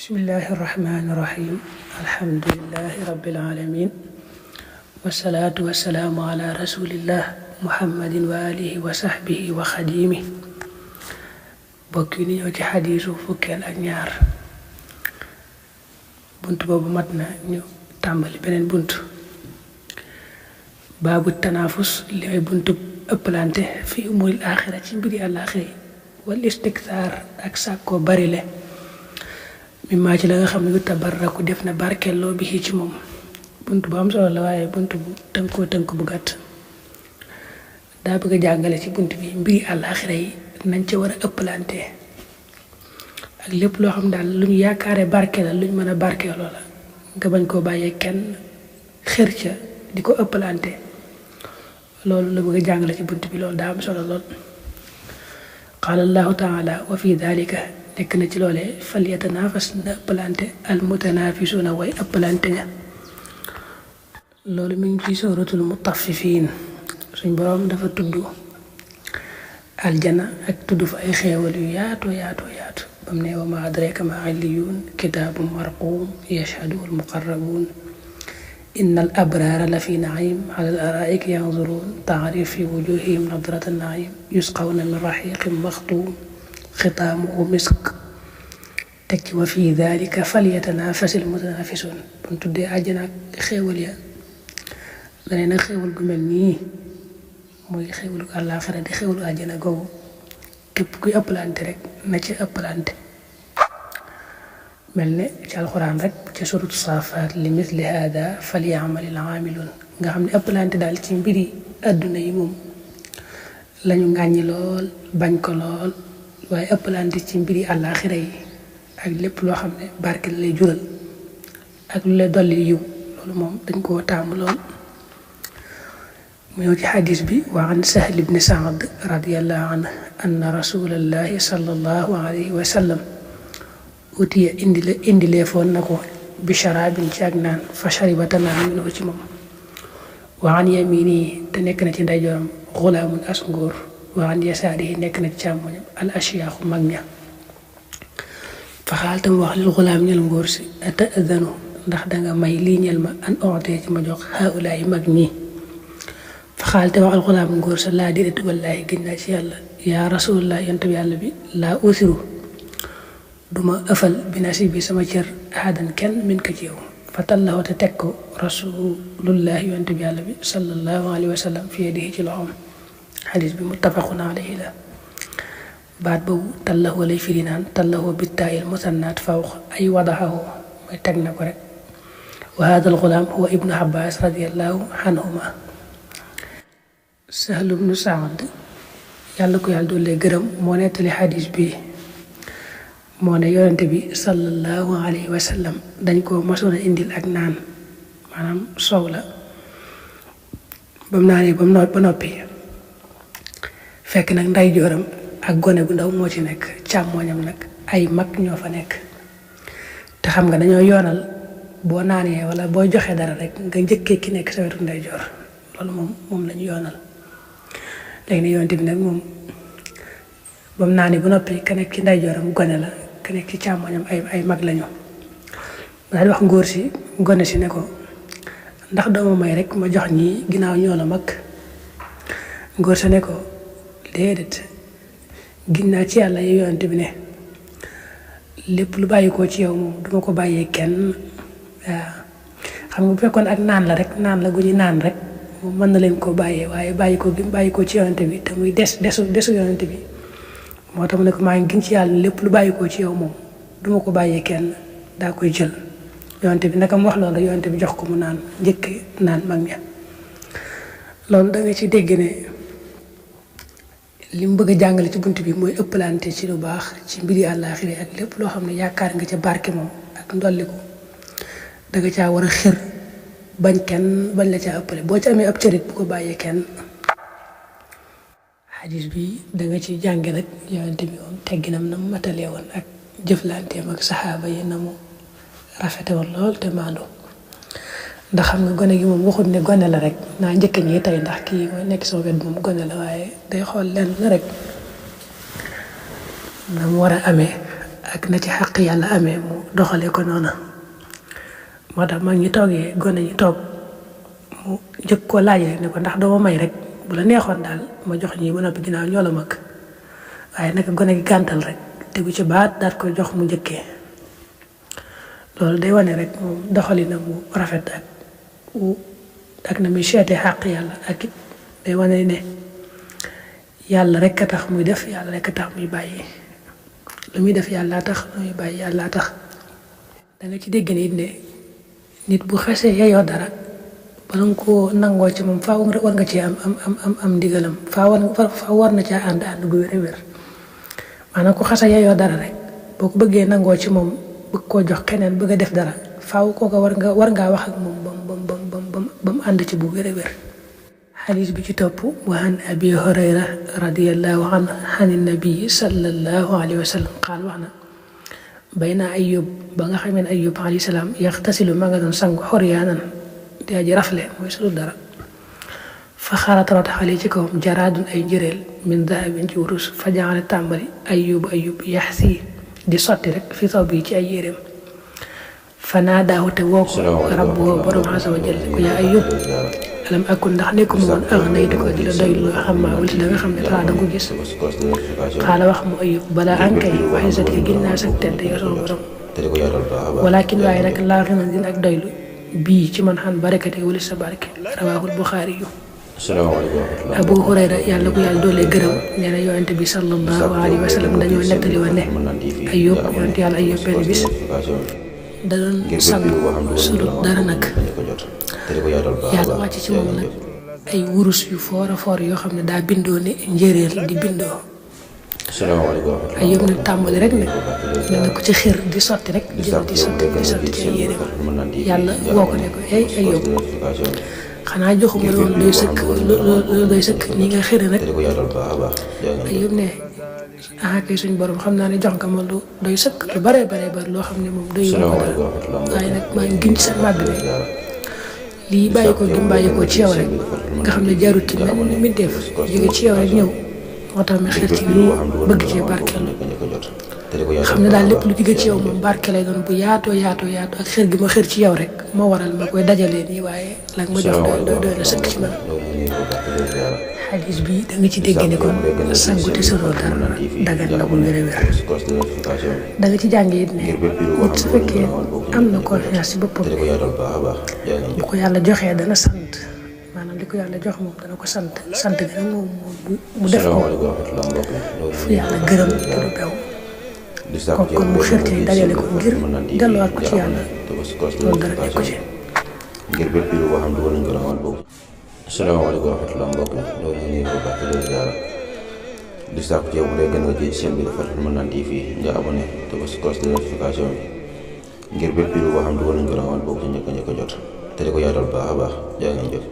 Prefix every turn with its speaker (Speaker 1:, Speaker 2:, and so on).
Speaker 1: bismillahi irrahmani irrahim alhamdulilahi rabbilalamin wasalaatu wasalaamu ala rasulillah muhammadin wa alihi wa sahbihi wa xadimi bokk yi ni ñëw ci xadiisu fukkeel ak ñaar bunt boobu mat na ñu tàmbali beneen bunt baabu tanaafus li ay buntu ëpplante fi umuril aaxira ci mbiri àllaaxira yi wal istiktaar ak sàkkoo barile mi maa ci la nga xam ne yu tabarraku def na barkeeloo bi ci moom bunt bu am solo la waaye bunt bu tënk bu gàtt daa bëgg a jàngale ci bunt bi mbiri àllaaxira yi nañ ca war a ëpplante ak lépp loo xam daal lu ñu yaakaare barke la lu ñu mën a barkeeloo la nga bañ koo bàyyee kenn xër ca di ko ëpplante loolu la bëgg a jàngale ci bunt bi loolu daa am solo lool qaala allahu taala wa fi dalika nekk na ci loolee fal yatanaafas na ëpplante al mutanaafisuuna way ëpplante ña loolu mi ngi ci suratul mutaffifiin suñ boroom dafa tudd aljana ak tudd fa ay xeewal yu yaatu bam ne wa ma adraka ma illiyuun kitaabun marquum yashhaduhu al muqarrabuun inna al abraara la fi naim ala al araa'iki yanzuruun taarif fi wujuhihim nadrata naim yusqawna min raxiiqin maxtuum xitaamuhu misk teg ci wa fi dalika falyatanafasil mutanafisun buñ tuddee àjjana ak xéewal ya dane nag xéewal gu mel nii muy xéewalu àllaaxira di xéewalu àjjana googu képp kuy ëpplante rek na ci ëpplante mel ne ci alxuraan rek ci suratu saafaat li misli hada falyamalil aamiluun nga xam ne ëpplante daal ci mbiri àdduna yi moom lañu ngàññi lool bañ ko lool waaye ëpplante ci mbiri àllaaxira yi ak lépp loo xam ne barke la lay jural ak lu lay dolli yiw loolu moom dañ koo taamu lool mu ñëw ci xadis bi wa an Sahl ibn Saad radiyallahu anhu anna rasulallahi sallallahu alayhi wa sallam utiya indileefoon na ko bi sharaabin ci ak naan fa shariba te naan minhu ci moom wa an yaminihi te nekk na ci ndeyjooram xulaamun as ngóor wa an yasaarihi nekk na ci càmmoñam al ashyaaxu mag ña fa xaal tam wax lil xulaam ñel ngóor si ata'danu ndax danga may lii ñel ma an ootee ci ma jox haulaay mag ñi fa xaal te wax al xulaam ngóor sa laa di wallaahi gën naa ci yàlla yaa rasulullah yonent bi yàlla bi laa usiru duma ëfal bi nasibi sama cër ahadan kenn min ko ci yow fa tallahu te teg ko rasulullahi yonent bi yàlla bi sallallahu alayhi wa sallam fi yadihi ci loxoom xadis bi muttafaqun alayhi la baat boobu tallahu lay firi naan tallahu bittaayil musannaat fawq ay wadaxahu mooy teg na ko rek wa hada al gulaam huwa ibnu abbas radiallahu anhuma Sahl ibnu Saad yàlla ko yàlla doole gërëm moo nettali xadis bi moo ne yonente bi sallallahu alayhi wa sallam dañ ko masoon a indil ak naan maanaam soow la bam naanee ba noppi fekk nag nday jooram ak gone gu ndaw moo ci nekk càmmooñam nag ay mag ñoo fa nekk te xam nga dañoo yoonal boo naanee wala boo joxee dara rek nga njëkkee ki nekk sa wetu nday joor loolu moom lañu yoonal léegi ne yonente bi nag moom bam naanee ba noppi ka nekk ci nday jooram gone la ka nekk ci càmmooñam ay mag lañu daal di wax ngóor si gone si ne ko ndax dooma may rek ma jox ñi ginnaaw ñoo la mag ngóor sa ne ko déedéet ginnaaw ci yàlla yow yonent bi ne lépp lu bàyyikoo ci yow moom duma ko bàyyee kenn waaw xam nga bu fekkoon ak naan la rek naan la gu ñu naan rek moom mën na leen koo bàyyee waaye bàyyikoo ci yonent bi te muy desu yonent bi moo tax mu ne ko maa ngi gën ci yàlla lépp lu bàyyikoo ci yow moom duma ko bàyyee kenn daa koy jël yonent bi naka mu wax loolu yonent bi jox ko mu naan njëkk naan mag ña loolu da nga ci dégg ne li mu bëgg a jàngale ci bunt bi mooy ëpplante ci lu baax ci mbiri àllaaxira ak lépp loo xam ne yaakaar nga ca barke moom ak ndolliku danga caa war a xër bañ kenn bañ la caa ëppale boo ci amee ab cërit bu ko bàyyee kenn xadis bi danga ci jànge nag yonent bi moom tegginam na mu matalee woon ak jëflanteem ak saxaaba yi na mu rafete woon lool te maandu ndax xam nga gone gi moom waxut ne gone la rek naa njëkk ñi tey ndax kii mooy nekk sama wet moom gone la waaye day xool lenn la rek na mu war a amee ak na ci xàq yàlla amee mu doxalee ko noona moo tax mag ñi toogee gone ñi toog mu jëkk koo laaj rek ne ko ndax doo ma may rek bu la neexoon daal ma jox ñi ba noppi ginnaaw ñoo la mag waaye naka gone gi gàntal rek tegu ci baat daat ko jox mu njëkkee loolu day wane rek moom doxalina mu rafet ak na muy seete xàq yàlla ak it day wane ne yàlla rek a tax muy def yàlla rek a tax muy bàyyi lu muy def yàlla tax lu muy bàyyi yàlla tax da nga ci dégg nit ne nit bu xasee yeyoo dara bala nga koo nangoo ci moom faaw war nga ci am ndigalam faaw war na caa ànd gu wér a wér maanaam ku xasa yeyoo dara rek boo ko bëggee nangoo ci moom bëgg koo jox keneen bëgg a def dara faaw kooka war ngaa wax ak moom ba mu ànd ci bu wér a wér xadiis bi ci topp wa an abi hurayra radiyallahu anhu an nabi sallallahu alayhi wa sallam qaal wax na bayna ayub ba nga xamee ne ayub alayhi salaam yaxtasilu ma nga doon sangu xoryaanan di aji rafle mooy sulu dara fa xaratarat xale ci kawam jaraadun ay njëréel min dahabin ci wurus fa jaxale tàmbali ayub yaxsi di sotti rek fi taw bi ci ay yéreem fa naa daahu te woo ko rabbu borom azza wa jalla ko yaa ayub alam akun ndax nekkuma woon aghnaytu ko di la doy loo xam maa wala da nga xam ne talaa da nga ko gis xaala wax mu ayub balaa ankay waxi sa tika ginnaaw sa tedd yow sama borom walakin waaye nag laa xina din ak doylu bii ci man xan barakate wala sa barke rawaahul buxaari yu abu hurayra yàlla ko yàlla doolee gërëm nee na yonente bi sallallahu alayhi wa sallam dañoo nettali woon ne ayub yonente yàlla ayub benn bis da doon sangu sulut dara nag yàlla wàcc ci moom nag ay wurus yu foor a foor yoo xam ne daa bindoo ne njéeréer di bindoo ay yëpp nag tàmbali rek ne mel na ko ci xir di sotti rek jël di sotti ci ay yére yàlla woo ko ne ko ay yóbbu xanaa joxuma loolu doy sëkk loolu doy sëkk nii nga xiri rek ay yëpp ne kay suñ borom xam naa ne jox nga ma lu doy sëkk lu bare loo xam ne moom doy ko dara waaye nag maa ngi giñ ci sa màgg bi lii bàyyi ko gi bàyyi ko ci yow rek nga xam ne jaarut ci mbindeef jóge ci yow rek ñëw moo tax ma xiir ci lii bëgg cee barkeelu xam ne daal lépp lu jóge ci yow moom barke lay doon bu yaatoo ak xir gi ma xir ci yow rek moo waral ma koy dajalee nii waaye la nga ma jox doy na sëkk ci man xadis bi da nga ci dégg ne kon sangu te solo dara dagan na bu wér a wér da nga ci jàngee it ne nit su fekkee am na confiance ci boppam bu ko yàlla joxee dana sant maanaam li ko yàlla jox moom dana ko sant gi nag moom mu def ko fu yàlla gërëm te du bew kooku kon mu xirte dajale ko ngir delluwaat ko ci yàlla loolu dara nekk ko ci
Speaker 2: ngir bépp yu boo xam dugal nañ ko raxoon boobu asalaamaaleykum wa rahmatulah mbokk mi loolu ñu ngi ko baax di leen ziara di sàkku ci yow bu dee gën nga ji chaîne bi dafa Madman TV nga abonné te ko si cloche de notification bi ngir bépp yu boo xam dugal nañ ko raxoon boobu ci njëkk a jot te di ko yaatal baax a baax jaa ngeen jëf